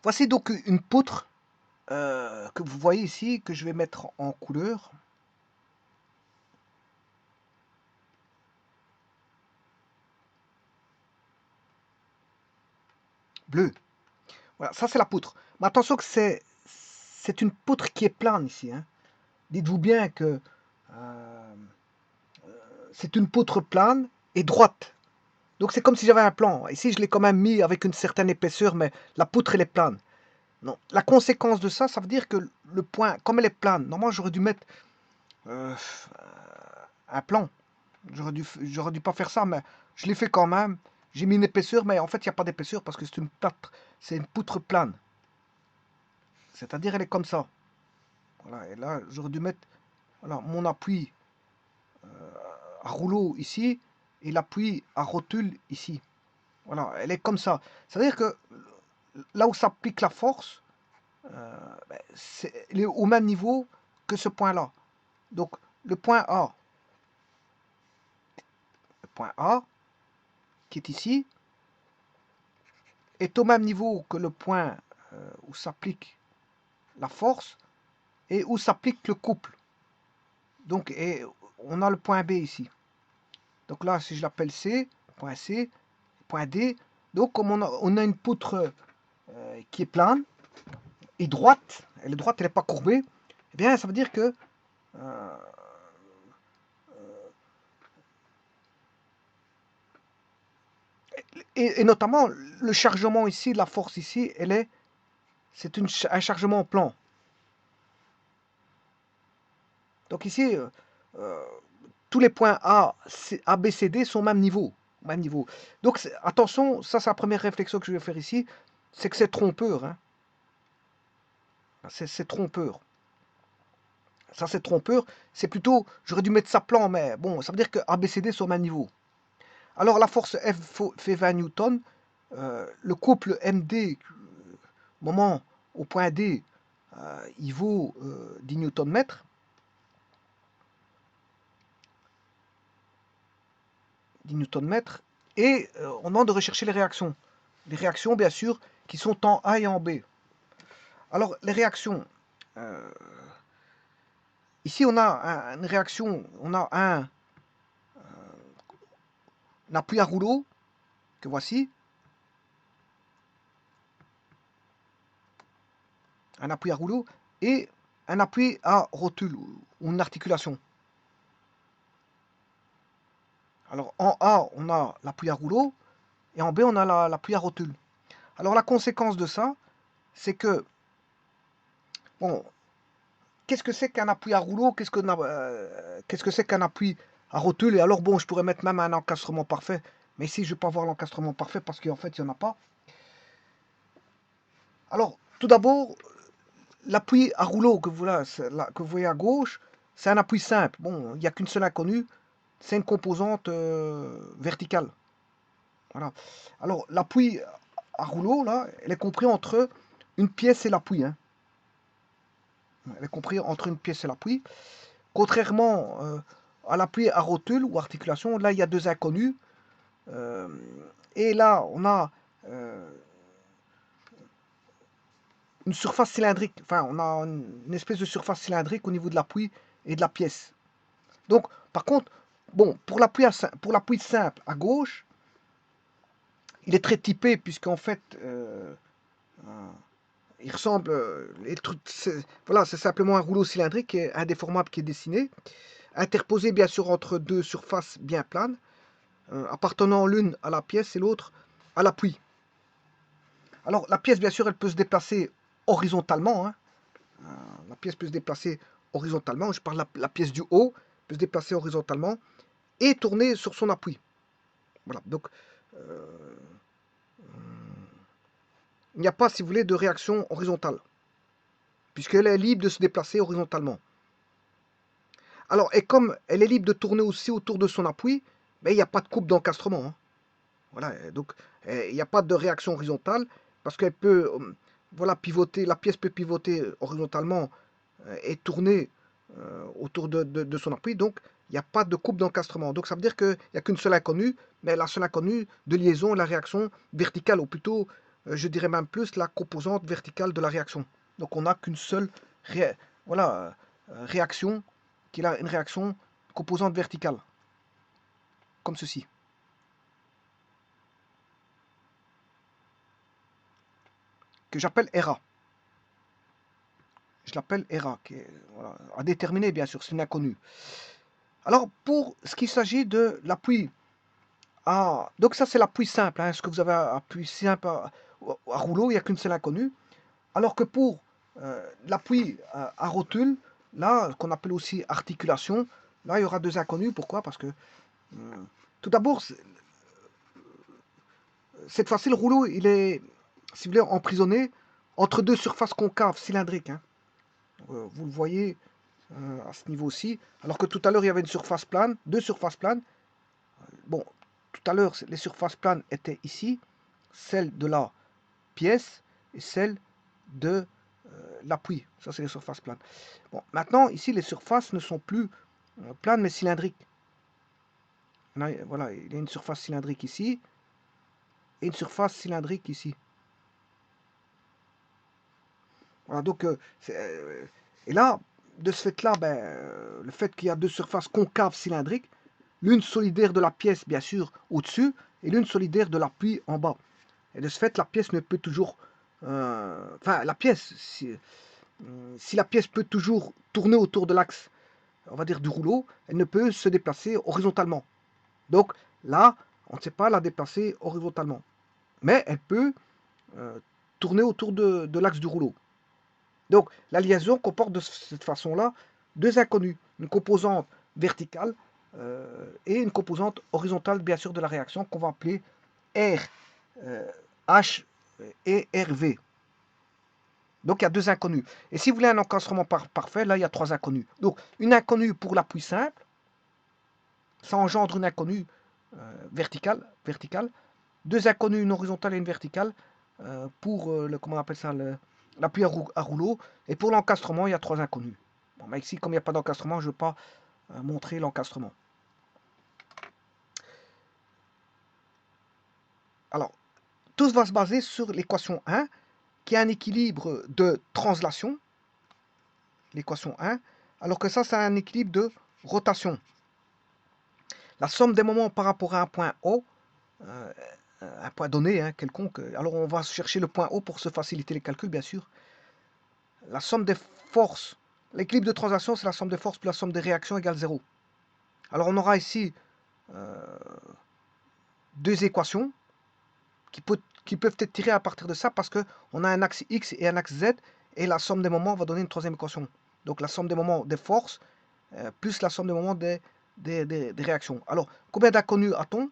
Voici donc une poutre que vous voyez ici, que je vais mettre en couleur. Bleu. Voilà, ça c'est la poutre. Mais attention que c'est une poutre qui est plane ici, hein. Dites-vous bien que c'est une poutre plane et droite. Donc c'est comme si j'avais un plan. Ici, je l'ai quand même mis avec une certaine épaisseur, mais la poutre, elle est plane. Non. La conséquence de ça, ça veut dire que le point, comme elle est plane, normalement, j'aurais dû mettre euh, un plan. J'aurais dû pas faire ça, mais je l'ai fait quand même. J'ai mis une épaisseur, mais en fait, il n'y a pas d'épaisseur parce que c'est une poutre plane. C'est-à-dire, elle est comme ça. Voilà. Et là, j'aurais dû mettre voilà, mon appui à rouleau ici et l'appui à rotule ici. Voilà, elle est comme ça. C'est-à-dire que là où s'applique la force, elle est au même niveau que ce point-là. Donc, le point A, le point A, qui est ici, est au même niveau que le point où s'applique la force et où s'applique le couple. Donc, et on a le point B ici. Donc là, si je l'appelle C, point D, donc comme on a une poutre qui est plane et droite, elle est droite, elle n'est pas courbée, eh bien, ça veut dire que et notamment le chargement ici, la force ici, c'est un chargement plan. Donc ici, euh, tous les points A, B, C, D sont au même niveau. Même niveau. Donc attention, ça c'est la première réflexion que je vais faire ici, c'est que c'est trompeur. Hein. C'est trompeur. Ça c'est trompeur. C'est plutôt, j'aurais dû mettre ça plan, mais bon, ça veut dire que A, B, C, D sont au même niveau. Alors la force F fait 20 newtons. Le couple MD, moment au point D, il vaut 10 newtons mètres. 10 newtons mètres. Et on demande de rechercher les réactions. Les réactions, bien sûr, qui sont en A et en B. Alors, les réactions. euh, Ici, on a une réaction, on a un appui à rouleau, que voici. Un appui à rouleau et un appui à rotule, ou une articulation. Alors, en A, on a l'appui à rouleau, et en B, on a l'appui à rotule. Alors, la conséquence de ça, c'est que, bon, qu'est-ce que c'est qu'un appui à rouleau? Qu'est-ce que c'est qu'un appui à rotule? Et alors, bon, je pourrais mettre même un encastrement parfait. Mais ici, je ne vais pas voir l'encastrement parfait parce qu'en fait, il n'y en a pas. Alors, tout d'abord, l'appui à rouleau que vous voyez à gauche, c'est un appui simple. Bon, il n'y a qu'une seule inconnue, c'est une composante verticale. Voilà. Alors, l'appui à rouleau, là, elle est compris entre une pièce et l'appui. Hein. Elle est compris entre une pièce et l'appui. Contrairement à l'appui à rotule ou articulation, là, il y a deux inconnus. Euh, et là, on a une surface cylindrique. Enfin, on a une espèce de surface cylindrique au niveau de l'appui et de la pièce. Donc, par contre, bon, pour l'appui simple à gauche, il est très typé puisqu'en fait, il ressemble, voilà, c'est simplement un rouleau cylindrique, indéformable qui est dessiné, interposé bien sûr entre deux surfaces bien planes, appartenant l'une à la pièce et l'autre à l'appui. Alors la pièce, bien sûr, elle peut se déplacer horizontalement. Hein. La pièce peut se déplacer horizontalement. Je parle de la pièce du haut, peut se déplacer horizontalement et tourner sur son appui. Voilà. Donc il n'y a pas, si vous voulez, de réaction horizontale, puisqu'elle est libre de se déplacer horizontalement. Alors, et comme elle est libre de tourner aussi autour de son appui, mais il n'y a pas de coupe d'encastrement. Hein. Voilà, donc il n'y a pas de réaction horizontale parce qu'elle peut, voilà, pivoter, la pièce peut pivoter horizontalement et tourner autour de son appui. Donc, il n'y a pas de coupe d'encastrement. Donc, ça veut dire qu'il n'y a qu'une seule inconnue, mais la seule inconnue de liaison est la réaction verticale, ou plutôt je dirais même plus la composante verticale de la réaction. Donc on n'a qu'une seule voilà, réaction, qui a une réaction composante verticale, comme ceci. Que j'appelle ERA. Je l'appelle ERA, qui est voilà, à déterminer bien sûr, c'est une inconnue. Alors pour ce qui s'agit de l'appui donc ça c'est l'appui simple, hein, ce que vous avez appui simple à rouleau, il n'y a qu'une seule inconnue. Alors que pour l'appui à rotule, là, qu'on appelle aussi articulation, là il y aura deux inconnues. Pourquoi? Parce que tout d'abord, cette fois-ci le rouleau il est, si vous voulez, emprisonné entre deux surfaces concaves cylindriques. Hein. Vous le voyez à ce niveau-ci. Alors que tout à l'heure il y avait une surface plane, deux surfaces planes. Bon, tout à l'heure les surfaces planes étaient ici, celle de la pièce et celle de l'appui. Ça c'est les surfaces planes. Bon, maintenant ici les surfaces ne sont plus planes mais cylindriques. Là, voilà, il y a une surface cylindrique ici et une surface cylindrique ici. Voilà, donc et là, de ce fait-là, le fait qu'il y a deux surfaces concaves cylindriques, l'une solidaire de la pièce, bien sûr, au-dessus, et l'une solidaire de l'appui en bas. Et de ce fait, la pièce ne peut toujours... Enfin, la pièce, si la pièce peut toujours tourner autour de l'axe, on va dire, du rouleau, elle ne peut se déplacer horizontalement. Donc là, on ne sait pas la déplacer horizontalement. Mais elle peut tourner autour de l'axe du rouleau. Donc la liaison comporte de cette façon-là deux inconnues, une composante verticale et une composante horizontale, bien sûr, de la réaction qu'on va appeler R, H et RV. Donc il y a deux inconnues. Et si vous voulez un encastrement parfait, là il y a trois inconnues. Donc une inconnue pour l'appui simple, ça engendre une inconnue verticale. Deux inconnues, une horizontale et une verticale, pour comment on appelle ça, l'appui à rouleau. Et pour l'encastrement, il y a trois inconnues. Bon, mais ici, comme il n'y a pas d'encastrement, je ne vais pas montrer l'encastrement. Alors, tout va se baser sur l'équation 1, qui a un équilibre de translation, l'équation 1, alors que ça, c'est un équilibre de rotation. La somme des moments par rapport à un point O, un point donné, hein, quelconque. Alors, on va chercher le point O pour se faciliter les calculs, bien sûr. La somme des forces, l'équilibre de translation, c'est la somme des forces plus la somme des réactions égale 0. Alors, on aura ici deux équations qui peuvent être tirées à partir de ça parce qu'on a un axe X et un axe Z et la somme des moments va donner une troisième équation. Donc, la somme des moments des forces plus la somme des moments des réactions. Alors, combien d'inconnus a-t-on?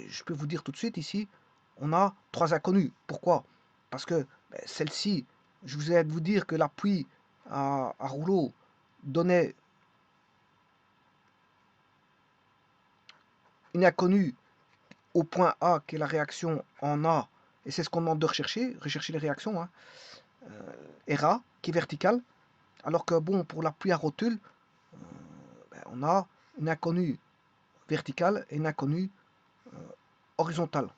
Je peux vous dire tout de suite ici, on a trois inconnus. Pourquoi? Parce que celle-ci, je vous ai de vous dire que l'appui à rouleau donnait une inconnue au point A qui est la réaction en A, et c'est ce qu'on demande de rechercher les réactions, hein, RA qui est verticale, alors que bon, pour l'appui à rotule, on a une inconnue verticale et une inconnue horizontale.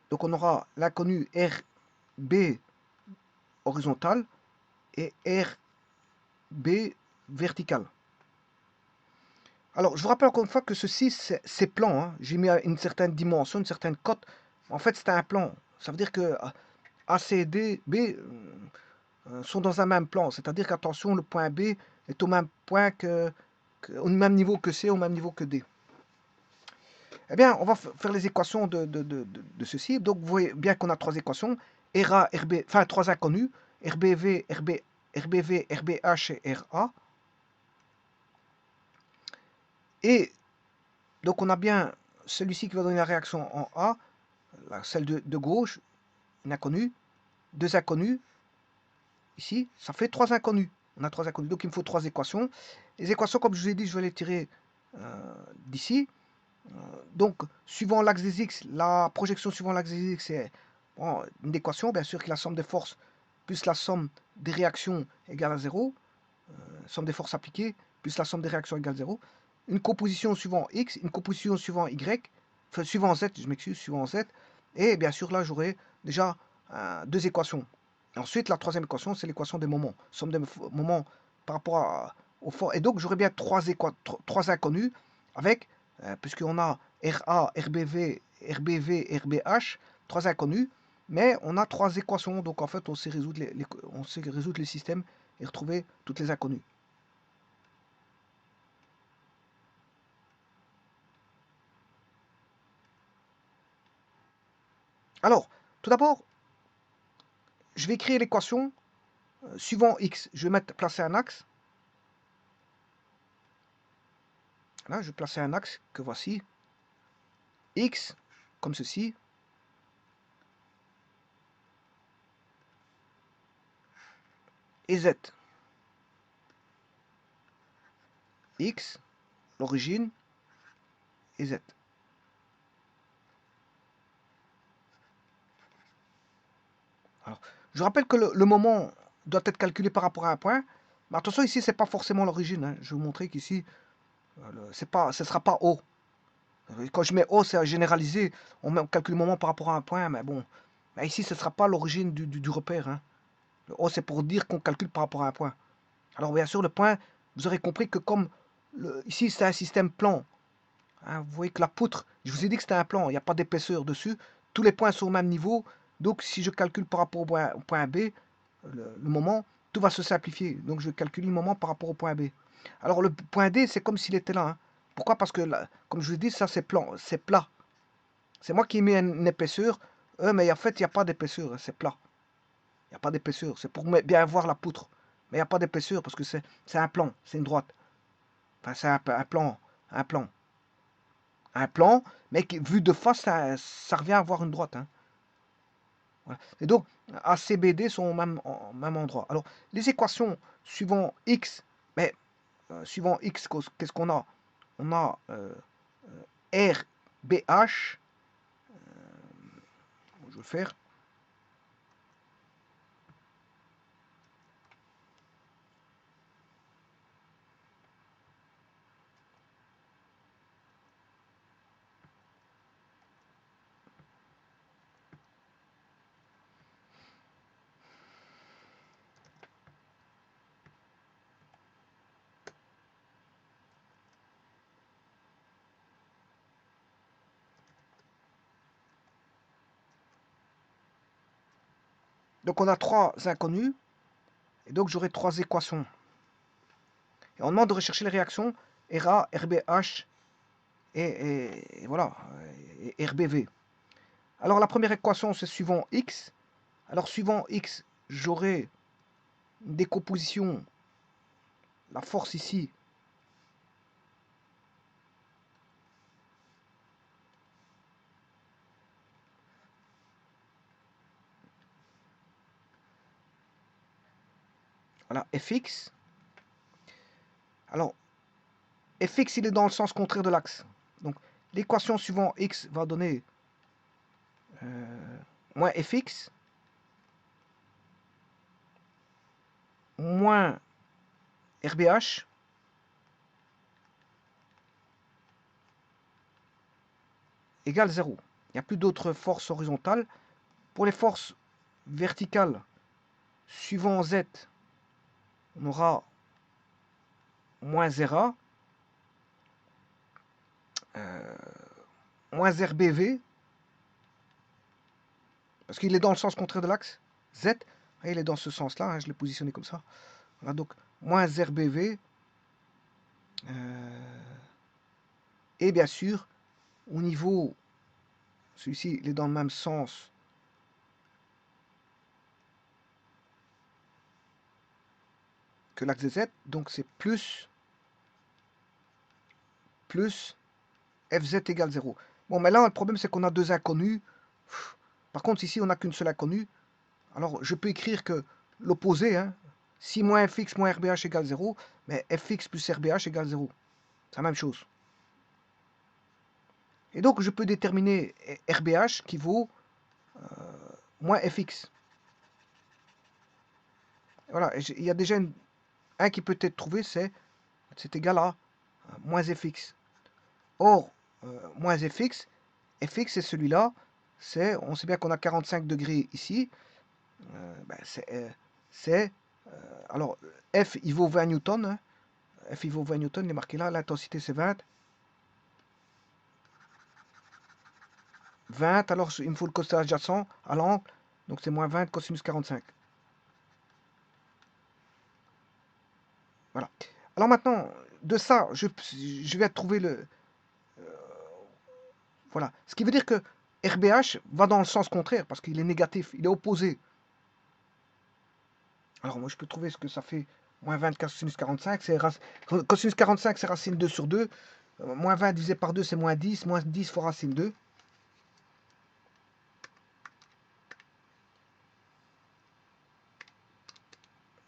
Donc on aura l'inconnu RB horizontal et RB vertical. Alors je vous rappelle encore une fois que ceci c'est plan. Hein. J'ai mis une certaine dimension, une certaine cote. En fait c'est un plan. Ça veut dire que A, C, D, B sont dans un même plan. C'est-à-dire qu'attention, le point B est au même point au même niveau que C, au même niveau que D. Eh bien, on va faire les équations de ceci. Donc, vous voyez bien qu'on a trois équations. RA, RB, enfin, trois inconnus. RBV, RBV, RBH et RA. Et donc, on a bien celui-ci qui va donner la réaction en A, celle de gauche, une inconnue, deux inconnus. Ici, ça fait trois inconnus. On a trois inconnus. Donc, il me faut trois équations. Les équations, comme je vous ai dit, je vais les tirer d'ici. Donc, suivant l'axe des x, la projection suivant l'axe des x, c'est une équation, bien sûr, qui est la somme des forces plus la somme des réactions égale à 0. Somme des forces appliquées plus la somme des réactions égale 0. une composition suivant x, une composition suivant y, enfin suivant z, je m'excuse, suivant z, et bien sûr là j'aurai déjà deux équations. Ensuite la troisième équation c'est l'équation des moments, somme des moments par rapport au fort, et donc j'aurai bien trois inconnus avec, puisqu'on a RA, RBV, RBH, trois inconnus, mais on a trois équations, donc en fait on sait résoudre les systèmes et retrouver toutes les inconnues. Alors, tout d'abord, je vais créer l'équation suivant x. Je vais placer un axe. Là, je vais placer un axe que voici. X, comme ceci. Et z. X, l'origine, et z. Alors, je rappelle que le moment doit être calculé par rapport à un point. Mais attention, ici, ce n'est pas forcément l'origine. Hein. Je vais vous montrer qu'ici, ce ne sera pas O. Quand je mets O, c'est généralisé. On calcule le moment par rapport à un point, mais bon. Mais ici, ce ne sera pas l'origine du repère. Hein. Le O, c'est pour dire qu'on calcule par rapport à un point. Alors, bien sûr, le point, vous aurez compris que comme ici, c'est un système plan. Hein, vous voyez que la poutre, je vous ai dit que c'était un plan, il n'y a pas d'épaisseur dessus. Tous les points sont au même niveau. Donc, si je calcule par rapport au point B, le moment, tout va se simplifier. Donc, je calcule le moment par rapport au point B. Alors, le point D, c'est comme s'il était là. Hein. Pourquoi? Parce que, là, comme je vous ai dit, ça, c'est plan, c'est plat. C'est moi qui ai mis une épaisseur, mais en fait, il n'y a pas d'épaisseur, c'est plat. Il n'y a pas d'épaisseur. C'est pour bien voir la poutre. Mais il n'y a pas d'épaisseur parce que c'est un plan, c'est une droite. Enfin, c'est un plan, un plan. Un plan, mais vu de face, ça revient à avoir une droite. Hein. Voilà. Et donc, A, C, B, D sont au même endroit. Alors, les équations suivant X, mais suivant X, qu'est-ce qu'on a? On a R, B, H. Je vais le faire. Donc, on a trois inconnus. Et donc, j'aurai trois équations. Et on demande de rechercher les réactions RA, RBH et voilà, et RBV. Alors, la première équation, c'est suivant X. Alors, suivant X, j'aurai une décomposition, la force ici, voilà, Fx. Alors, Fx, il est dans le sens contraire de l'axe. Donc, l'équation suivant X va donner moins Fx moins RBH égale 0. Il n'y a plus d'autres forces horizontales. Pour les forces verticales, suivant Z, on aura moins RA, moins RBV, parce qu'il est dans le sens contraire de l'axe, Z, et il est dans ce sens-là, hein, je l'ai positionné comme ça. Voilà, donc moins RBV, et bien sûr, au niveau, celui-ci, il est dans le même sens que l'axe de Z, donc c'est plus Fz égale 0. Bon, mais là, le problème, c'est qu'on a deux inconnus. Par contre, ici, on n'a qu'une seule inconnue. Alors, je peux écrire que l'opposé, hein, si moins fx moins rbh égale 0, mais fx plus rbh égale 0. C'est la même chose. Et donc, je peux déterminer rbh qui vaut moins fx. Voilà, il y a déjà un qui peut être trouvé, c'est égal à moins fx. Or, moins fx, fx c'est celui-là, on sait bien qu'on a 45 degrés ici, ben, alors F il vaut 20 newtons, hein. F il vaut 20 newtons, il est marqué là, l'intensité c'est 20. 20, alors il me faut le côté adjacent à l'angle, donc c'est moins 20 cosinus 45. Voilà. Alors maintenant, de ça, je vais trouver le... Voilà. Ce qui veut dire que RBH va dans le sens contraire, parce qu'il est négatif, il est opposé. Alors moi je peux trouver ce que ça fait. Moins 20 cosinus 45, cosinus 45 c'est racine 2 sur 2. Moins 20 divisé par 2 c'est moins 10. Moins 10 fois racine 2.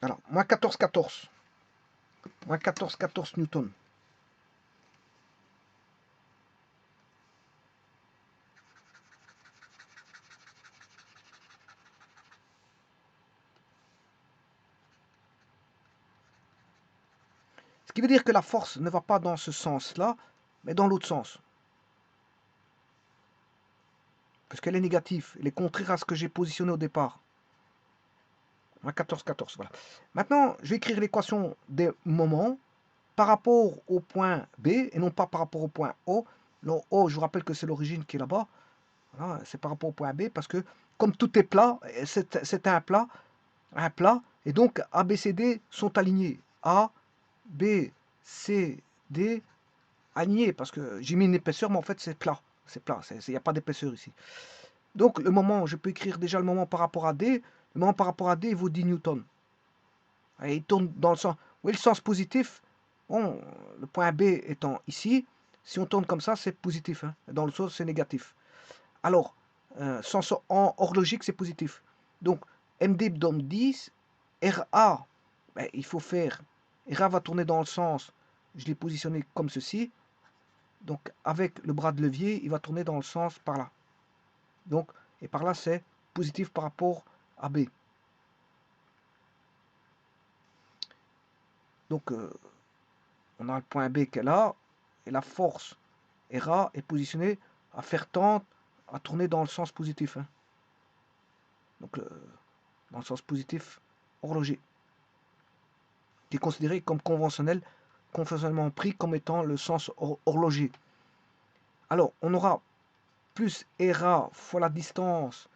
Alors, moins 14, 14. Moins 14, 14 newtons. Ce qui veut dire que la force ne va pas dans ce sens-là, mais dans l'autre sens. Parce qu'elle est négative. Elle est contraire à ce que j'ai positionné au départ. Moins 14, 14, voilà. Maintenant, je vais écrire l'équation des moments par rapport au point B et non pas par rapport au point O. Le O, je vous rappelle que c'est l'origine qui est là-bas. Voilà, c'est par rapport au point B parce que comme tout est plat, c'est un plat, et donc A, B, C, D sont alignés. A, B, C, D alignés parce que j'ai mis une épaisseur, mais en fait c'est plat. C'est plat, il n'y a pas d'épaisseur ici. Donc le moment, je peux écrire déjà le moment par rapport à D. Le moment par rapport à D, il vaut 10 newtons. Et il tourne dans le sens. Oui, le sens positif. Bon, le point B étant ici, si on tourne comme ça, c'est positif. Hein. Dans le sens, c'est négatif. Alors, sens horlogique, c'est positif. Donc, MD donne 10. RA, ben, il faut faire. RA va tourner dans le sens. Je l'ai positionné comme ceci. Donc, avec le bras de levier, il va tourner dans le sens par là. Donc, et par là, c'est positif par rapport à B. Donc, on a le point B qui est là, et la force RA est positionnée à faire tendre à tourner dans le sens positif. Hein. Donc, dans le sens positif horloger, qui est considéré comme conventionnellement pris comme étant le sens horloger. Alors, on aura plus RA fois la distance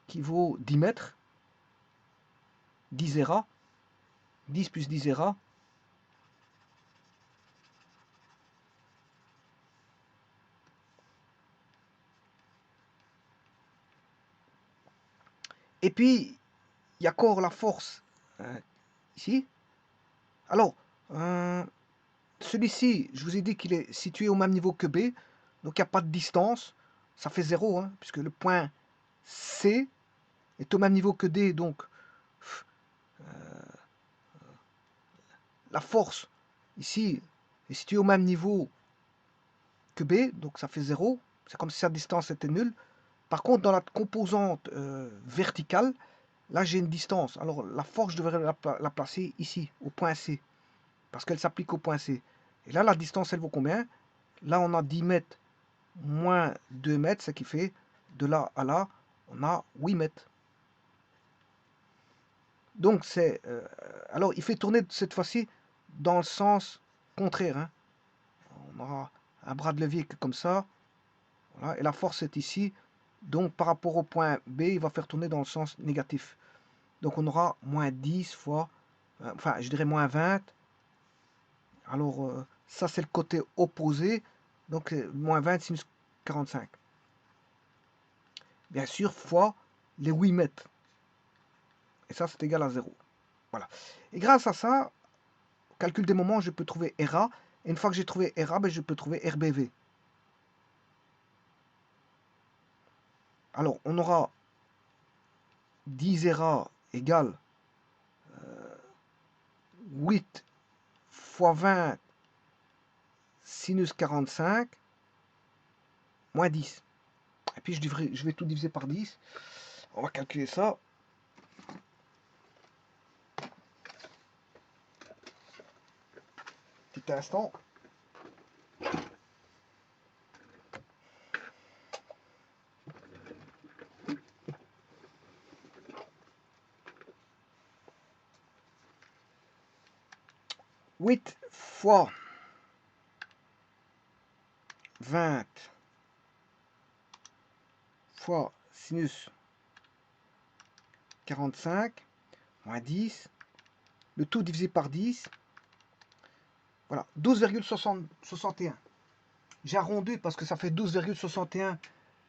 qui vaut 10 mètres, 10 RA, 10 plus 10 RA, et puis, il y a encore la force ici. Alors, celui-ci, je vous ai dit qu'il est situé au même niveau que B, donc il n'y a pas de distance, ça fait 0, hein, puisque le point C est au même niveau que D, donc la force ici est située au même niveau que B, donc ça fait 0, c'est comme si sa distance était nulle. Par contre, dans la composante verticale, là j'ai une distance, alors la force, je devrais la placer ici, au point C, parce qu'elle s'applique au point C. Et là, la distance, elle vaut combien? Là, on a 10 mètres moins 2 mètres, ce qui fait de là à là, on a 8 mètres. Donc, alors, il fait tourner cette fois-ci dans le sens contraire. Hein. On aura un bras de levier comme ça. Voilà, et la force est ici. Donc, par rapport au point B, il va faire tourner dans le sens négatif. Donc, on aura moins 10 fois, enfin, je dirais moins 20. Alors, ça, c'est le côté opposé. Donc, moins 20 sinus 45. Bien sûr, fois les 8 mètres. Et ça, c'est égal à 0. Voilà. Et grâce à ça, au calcul des moments, je peux trouver RA. Et une fois que j'ai trouvé RA, ben, je peux trouver RBV. Alors, on aura 10 RA égale 8 fois 20 sinus 45 moins 10. Et puis, je vais tout diviser par 10. On va calculer ça. Petit instant. 8 fois 20 fois sinus 45 moins 10, le tout divisé par 10, voilà, 12,61. J'ai arrondi parce que ça fait 12,61,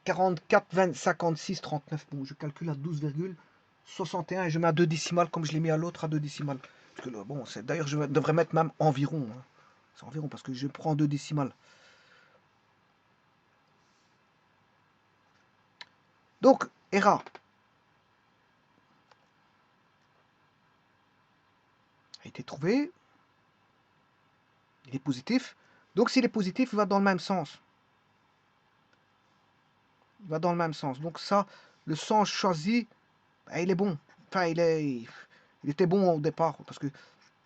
44, 20, 56, 39. Bon, je calcule à 12,61 et je mets à 2 décimales comme je l'ai mis à l'autre à 2 décimales. Parce que, bon, d'ailleurs, je devrais mettre même environ. Hein. C'est environ parce que je prends 2 décimales. Donc, ERA a été trouvé. Il est positif. Donc, s'il est positif, il va dans le même sens. Il va dans le même sens. Donc, ça, le sens choisi, ben, il est bon. Enfin, il était bon au départ parce que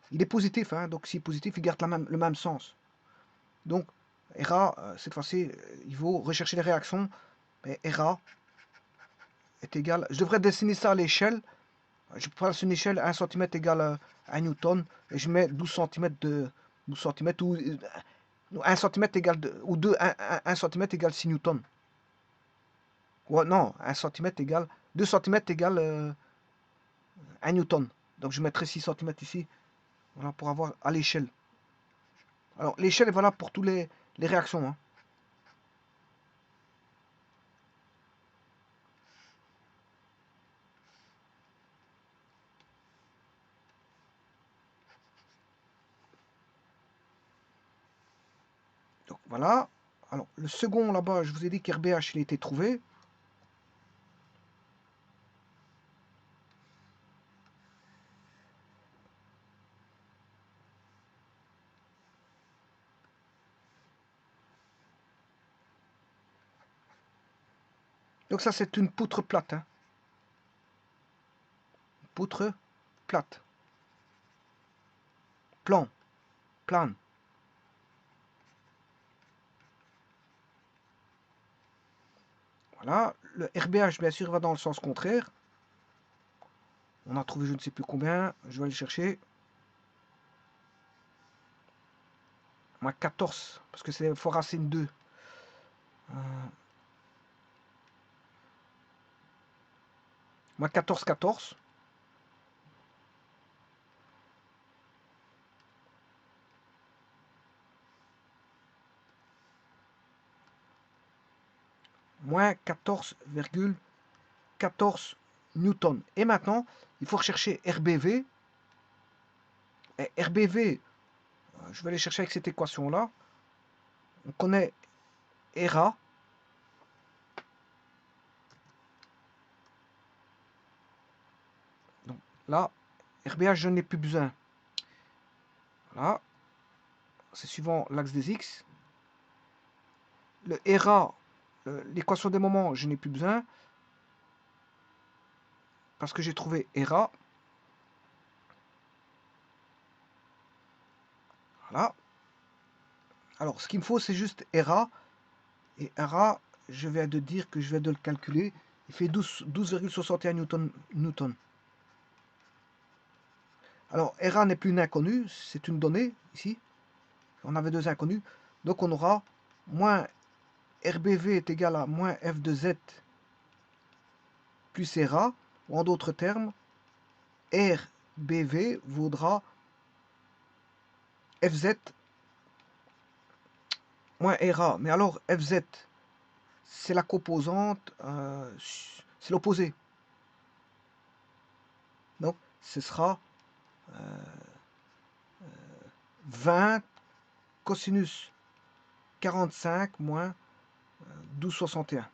il est positif. Hein, donc, s'il est positif, il garde le même sens. Donc, ERA, cette fois-ci, il faut rechercher les réactions. Et ERA est égal. Je devrais dessiner ça à l'échelle. Je passe une échelle 1 cm égale à 1 newton et je mets 12 cm de 12 cm ou 1 cm égale ou 2 1 cm égale 6 newtons. Ouais, non, 1 cm égale 2 cm égale 1 newton. Donc je mettrai 6 cm ici, voilà, pour avoir à l'échelle. Alors l'échelle est valable pour toutes les réactions. Hein. Donc voilà. Alors le second là-bas, je vous ai dit qu'RBH il a été trouvé. Donc ça c'est une poutre plate. Hein. Poutre plate. Plan. Plane. Voilà. Le RBH bien sûr va dans le sens contraire. On a trouvé je ne sais plus combien. Je vais aller chercher. Moins 14. Parce que c'est fois racine 2. Moins 14, 14. Moins 14,14 newtons. Et maintenant, il faut rechercher RBV. Et RBV, je vais aller chercher avec cette équation-là. On connaît ERA. Donc là, RBH, je n'ai plus besoin. Voilà. C'est suivant l'axe des X. Le ERA, l'équation des moments, je n'ai plus besoin. Parce que j'ai trouvé ERA. Voilà. Alors, ce qu'il me faut, c'est juste ERA. Et ERA, je viens de dire que je vais de le calculer. Il fait 12,61 newton. Alors, ERA n'est plus une inconnue, c'est une donnée, ici. On avait deux inconnus. Donc, on aura moins RBV est égal à moins F de Z plus ERA. Ou en d'autres termes, RBV vaudra FZ moins ERA. Mais alors, FZ, c'est la composante, c'est l'opposé. Donc, ce sera 20 cosinus 45 moins 12,61.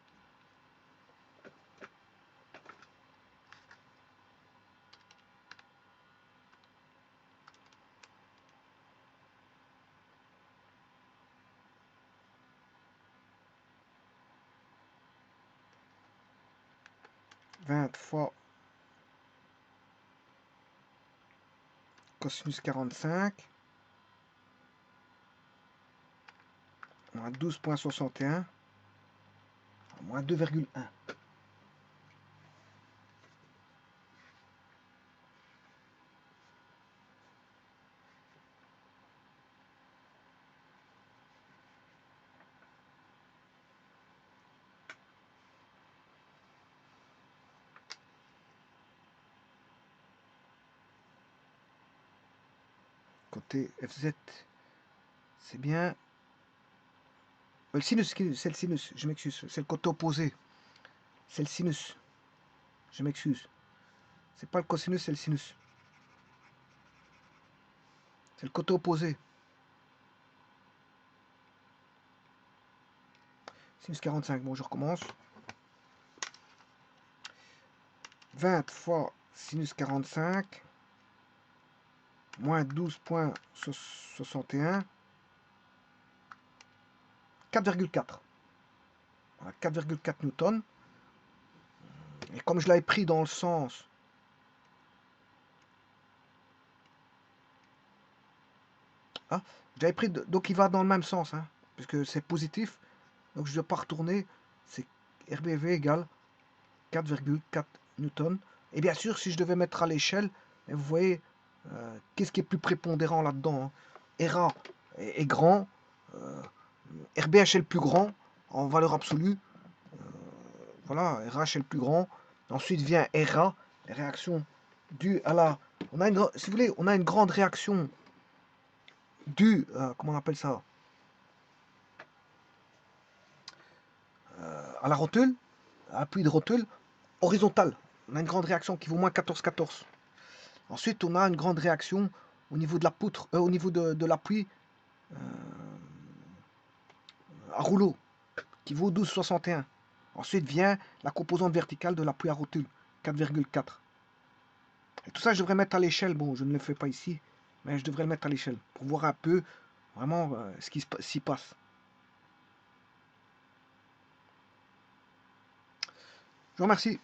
Fois cosinus 45 moins 12,61 moins 2,1. Côté FZ, c'est bien. Le sinus, c'est le sinus, je m'excuse. C'est le côté opposé. C'est le sinus. Je m'excuse. C'est pas le cosinus, c'est le sinus. C'est le côté opposé. Sinus 45. Bon, je recommence. 20 fois sinus 45. Moins 12,61. 4,4. Voilà, 4,4 newtons. Et comme je l'avais pris dans le sens j'avais pris donc il va dans le même sens, puisque c'est positif, donc je ne dois pas retourner. C'est RBV égale 4,4 newtons. Et bien sûr, si je devais mettre à l'échelle, vous voyez, qu'est-ce qui est plus prépondérant là-dedans, RA est grand, RBH est le plus grand en valeur absolue. Voilà, RH est le plus grand. Ensuite vient RA, les réactions dues à la... si vous voulez, on a une grande réaction due, comment on appelle ça, à la rotule, à l'appui de rotule, horizontale. On a une grande réaction qui vaut moins 14,14. Ensuite, on a une grande réaction au niveau de la poutre, au niveau de l'appui à rouleau, qui vaut 12,61. Ensuite vient la composante verticale de l'appui à rotule, 4,4. Et tout ça, je devrais mettre à l'échelle. Bon, je ne le fais pas ici, mais je devrais le mettre à l'échelle pour voir un peu vraiment ce qui s'y passe. Je vous remercie.